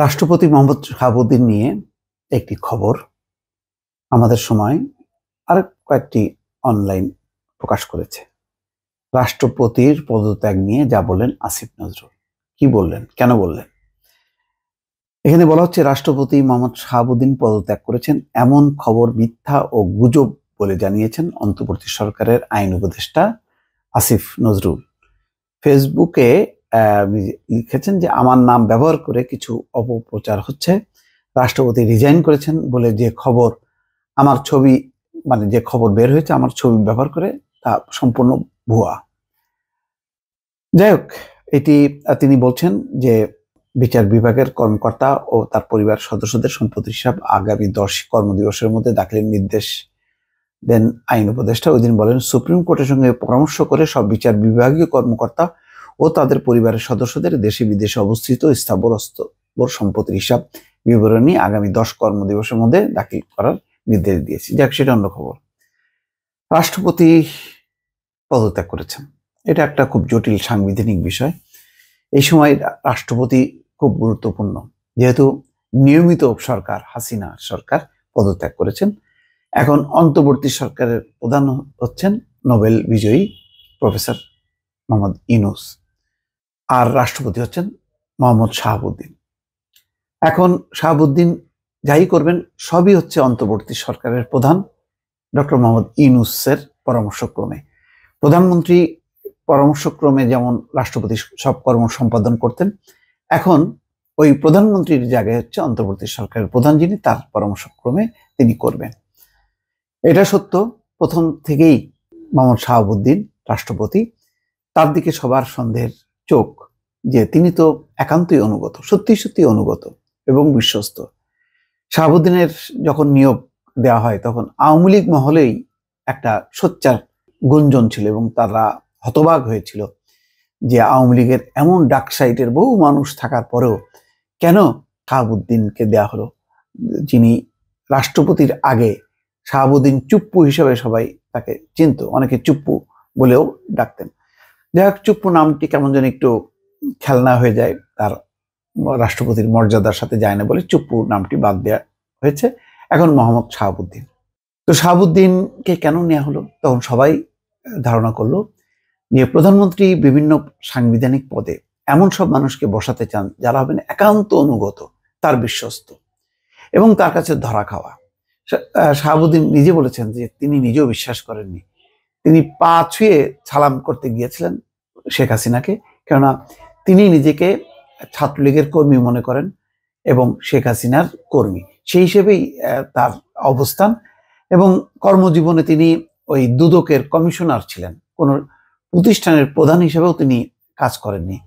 রাষ্ট্রপতি মোহাম্মদ শাহাবুদ্দিন নিয়ে একটি খবর আমাদের সময় আর কয়েকটি অনলাইন প্রকাশ করেছে। রাষ্ট্রপতির পদত্যাগ নিয়ে যা বললেন আসিফ নজরুল, কি বললেন, কেন বললেন? এখানে বলা হচ্ছে রাষ্ট্রপতি মোহাম্মদ শাহাবুদ্দিন পদত্যাগ করেছেন এমন খবর মিথ্যা ও গুজব বলে জানিয়েছেন অন্তর্বর্তী সরকারের আইন উপদেষ্টা আসিফ নজরুল। ফেসবুকে লিখেছেন যে আমার নাম ব্যবহার করে কিছু অপপ্রচার হচ্ছে। রাষ্ট্রপতি রিজাইন করেছেন বলে যে খবর, আমার ছবি যে খবর বের হয়েছে আমার ছবি ব্যবহার করে, তা সম্পূর্ণ ভুয়া। যাই হোক, এটি তিনি বলছেন যে বিচার বিভাগের কর্মকর্তা ও তার পরিবার সদস্যদের সম্পত্তির হিসাব আগামী 10 কর্মদিবসের মধ্যে দাখিলের নির্দেশ দেন আইন উপদেষ্টা। ওই দিন বলেন, সুপ্রিম কোর্টের সঙ্গে পরামর্শ করে সব বিচার বিভাগীয় কর্মকর্তা ও তাদের পরিবারের সদস্যদের দেশে বিদেশে অবস্থিত স্থাবর অস্থাবর সম্পত্তির হিসাব বিবরণী আগামী 10 কর্মদিবসের মধ্যে দাখিল করার নির্দেশ দিয়েছি। যাক, সেটা অন্য খবর। রাষ্ট্রপতি পদত্যাগ করেছেন, এটা একটা খুব জটিল সাংবিধানিক বিষয়। এই সময় রাষ্ট্রপতি খুব গুরুত্বপূর্ণ, যেহেতু নিয়মিত সরকার হাসিনা সরকার পদত্যাগ করেছেন। এখন অন্তর্বর্তী সরকারের প্রধান হচ্ছেন নোবেল বিজয়ী প্রফেসর মোহাম্মদ ইউনূস, আর রাষ্ট্রপতি হচ্ছেন মোহাম্মদ শাহাবুদ্দিন। এখন শাহাবুদ্দিন যাই করবেন সবই হচ্ছে অন্তর্বর্তী সরকারের প্রধান ডক্টর মোহাম্মদ ইউনূসের পরামর্শক্রমে। প্রধানমন্ত্রী পরামর্শক্রমে যেমন রাষ্ট্রপতি সব কর্ম সম্পাদন করতেন, এখন ওই প্রধানমন্ত্রীর জায়গায় হচ্ছে অন্তর্বর্তী সরকারের প্রধান, যিনি তার পরামর্শক্রমে তিনি করবেন। এটা সত্য, প্রথম থেকেই মোহাম্মদ শাহাবুদ্দিন রাষ্ট্রপতি, তার দিকে সবার সন্দেহের চোখ, যে তিনি তো একান্তই অনুগত, সত্যি সত্যি অনুগত এবং বিশ্বস্ত। শাহাবুদ্দিনের যখন নিয়োগ দেওয়া হয় তখন আওয়ামী লীগ মহলেই একটা সোচ্চার গুঞ্জন ছিল এবং তারা হতবাক হয়েছিল যে আওয়ামী লীগের এমন ডাক সাইটের বহু মানুষ থাকার পরেও কেন শাহাবুদ্দিনকে দেওয়া হলো, যিনি রাষ্ট্রপতির আগে শাহাবুদ্দিন চুপ্পু হিসেবে সবাই তাকে চিনত, অনেকে চুপ্পু বলেও ডাকতেন। যাই হোক, চুপ্পু নামটি কেমন যেন একটু খেলনা হয়ে যায়, তার রাষ্ট্রপতির মর্যাদার সাথে যায় না বলে চুপ্পু নামটি বাদ দেওয়া হয়েছে। এখন মোহাম্মদ শাহাবুদ্দিন। তো শাহাবুদ্দিনকে কেন নেওয়া হলো? তখন সবাই ধারণা করলো যে প্রধানমন্ত্রী বিভিন্ন সাংবিধানিক পদে এমন সব মানুষকে বসাতে চান যারা হবেন একান্ত অনুগত, তার বিশ্বস্ত এবং তার কাছে ধরা খাওয়া। শাহাবুদ্দিন নিজে বলেছেন যে তিনি নিজেও বিশ্বাস করেননি। তিনি পা ছুঁয়ে সালাম করতে গিয়েছিলেন শেখ হাসিনাকে, কেননা তিনি নিজেকে ছাত্রলীগের কর্মী মনে করেন এবং শেখ হাসিনার কর্মী, সেই হিসেবেই তার অবস্থান। এবং কর্মজীবনে তিনি ওই দুদকের কমিশনার ছিলেন, কোন প্রতিষ্ঠানের প্রধান হিসেবেও তিনি কাজ করেননি।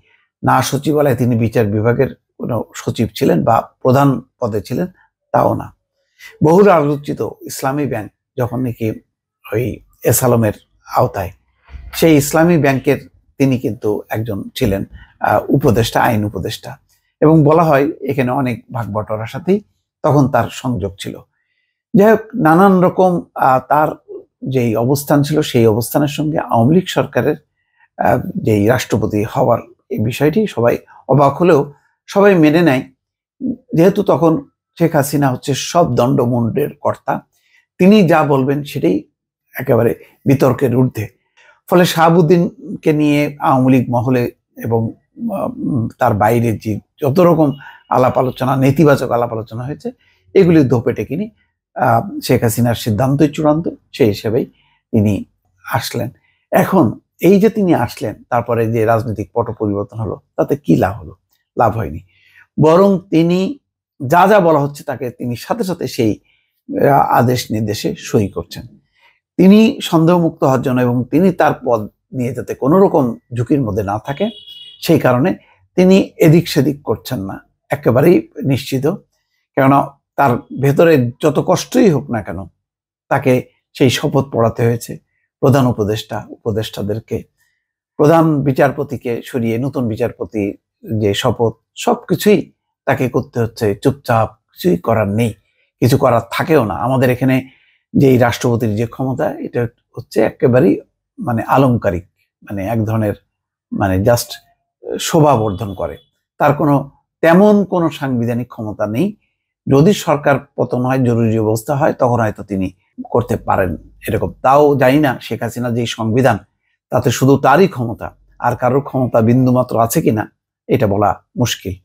না সচিবালয়ে তিনি বিচার বিভাগের কোনো সচিব ছিলেন বা প্রধান পদে ছিলেন, তাও না। বহুল আলোচিত ইসলামী ব্যাংক যখন নাকি ওই এস আলমের আওতায়, সেই ইসলামী ব্যাংকের তিনি কিন্তু একজন ছিলেন উপদেষ্টা, আইন উপদেষ্টা, এবং বলা হয় এখানে অনেক ভাগবটরার সাথেই তখন তার সংযোগ ছিল। যাই হোক, নানান রকম তার যেই অবস্থান ছিল সেই অবস্থানের সঙ্গে আওয়ামী লীগ সরকারের যেই রাষ্ট্রপতি হওয়ার এই বিষয়টি সবাই অবাক হলেও সবাই মেনে নেয়, যেহেতু তখন শেখ হাসিনা হচ্ছে সব দণ্ডমুণ্ডের কর্তা, তিনি যা বলবেন সেটাই একেবারে বিতর্কের ঊর্ধ্বে। ফলে শাহাবুদ্দিনকে নিয়ে আওয়ামী লীগ মহলে এবং তার বাইরে যে যত রকম আলাপ আলোচনা, নেতিবাচক আলাপ আলোচনা হয়েছে, এগুলি ধোপে টেকেনি। শেখ হাসিনার সিদ্ধান্তই চূড়ান্ত, সেই হিসেবেই তিনি আসলেন। এখন এই যে তিনি আসলেন, তারপরে যে রাজনৈতিক পট পরিবর্তন হলো, তাতে কি লাভ হলো? লাভ হয়নি, বরং তিনি যা যা বলা হচ্ছে তাকে তিনি সাথে সাথে সেই আদেশ নির্দেশে সই করছেন। তিনি সন্দেহমুক্ত হওয়ার জন্য এবং তিনি তার পদ নিয়ে যাতে কোনো রকম ঝুঁকির মধ্যে না থাকে, সেই কারণে তিনি এদিক সেদিক করছেন না, একেবারেই নিশ্চিত। কেননা তার ভেতরে যত কষ্টই হোক না কেন, তাকে সেই শপথ পড়াতে হয়েছে প্রধান উপদেষ্টাদেরকে, প্রধান বিচারপতিকে সরিয়ে নতুন বিচারপতি যে শপথ, সবকিছুই তাকে করতে হচ্ছে। চুপচাপ কিছুই করার নেই, কিছু করার থাকেও না। আমাদের এখানে যে রাষ্ট্রপতির যে ক্ষমতা, এটা হচ্ছে একেবারেই আলংকারিক, এক ধরনের জাস্ট শোভাবর্ধন করে, তার কোনো তেমন কোনো সাংবিধানিক ক্ষমতা নেই। যদি সরকার পতন হয়, জরুরি অবস্থা হয়, তখন হয়তো তিনি করতে পারেন এরকম। তাও জানি না শেখ হাসিনা যে সংবিধান, তাতে শুধু তারই ক্ষমতা, আর কারোর ক্ষমতা বিন্দুমাত্র আছে কিনা এটা বলা মুশকিল।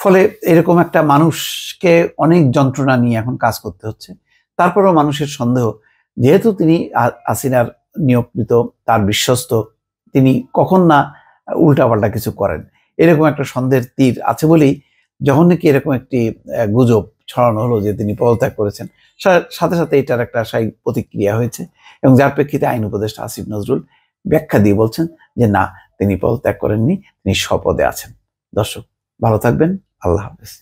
ফলে এরকম একটা মানুষকে অনেক যন্ত্রণা নিয়ে এখন কাজ করতে হচ্ছে। তারপরেও মানুষের সন্দেহ, যেহেতু তিনি হাসিনার নিয়োগকৃত, তার বিশ্বস্ত, তিনি কখন না উল্টাপাল্টা কিছু করেন, এরকম একটা সন্দেহের তীর আছে বলেই যখন নাকি এরকম একটি গুজব ছড়ানো হলো যে তিনি পদত্যাগ করেছেন, সাথে সাথে এটার একটা স্বাভাবিক প্রতিক্রিয়া হয়েছে, এবং যার প্রেক্ষিতে আইন উপদেষ্টা আসিফ নজরুল ব্যাখ্যা দিয়ে বলছেন যে না, তিনি পদত্যাগ করেননি, তিনি স্বপদে আছেন। দর্শক, ভালো থাকবেন। আল্লাহ হাফেজ।